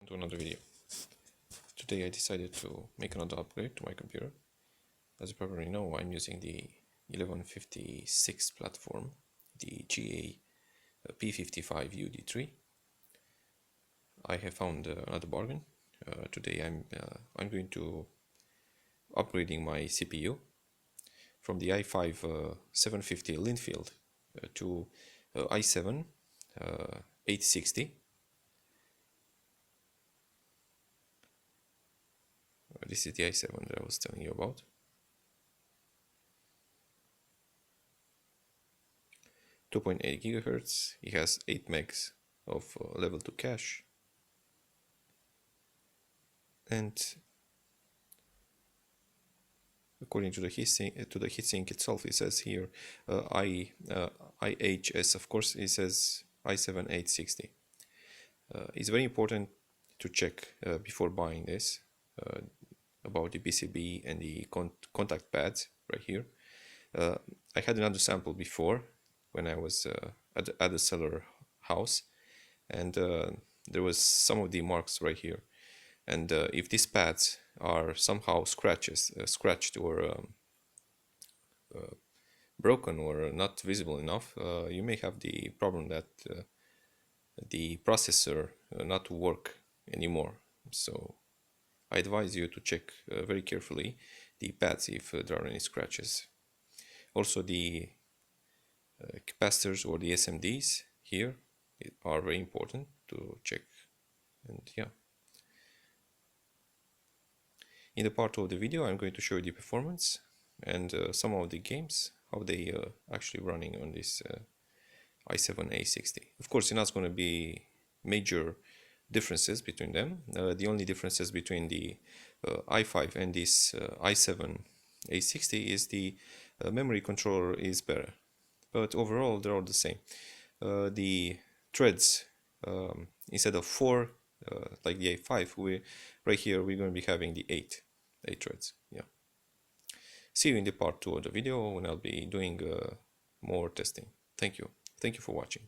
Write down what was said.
to another video. Today I decided to make another upgrade to my computer. As you probably know, I'm using the 1156 platform, the GA P55 UD3. I have found another bargain. Today I'm going to upgrading my CPU from the i5 750 Linfield to i7 860. This is the i7 that I was telling you about. .8 gigahertz. It has 8 megs of level 2 cache, and according to the heatsink itself, it says here IHS. Of course, it says i7 860. It's very important to check before buying this about the PCB and the contact pads right here. I had another sample before when I was at the seller house, and there was some of the marks right here. And if these pads are somehow scratched or broken or not visible enough, you may have the problem that the processor not work anymore. So I advise you to check very carefully the pads if there are any scratches. Also, the capacitors or the SMDs here are very important to check. And yeah, in the part of the video I'm going to show you the performance and some of the games, how they actually running on this i7 860. Of course, it's not going to be major differences between them. The only differences between the i5 and this i7 860 is the memory controller is better, but overall they're all the same. The threads, instead of 4 like the a5, right here we're going to be having the 8 threads. Yeah. See you in the part 2 of the video when I'll be doing more testing. Thank you for watching.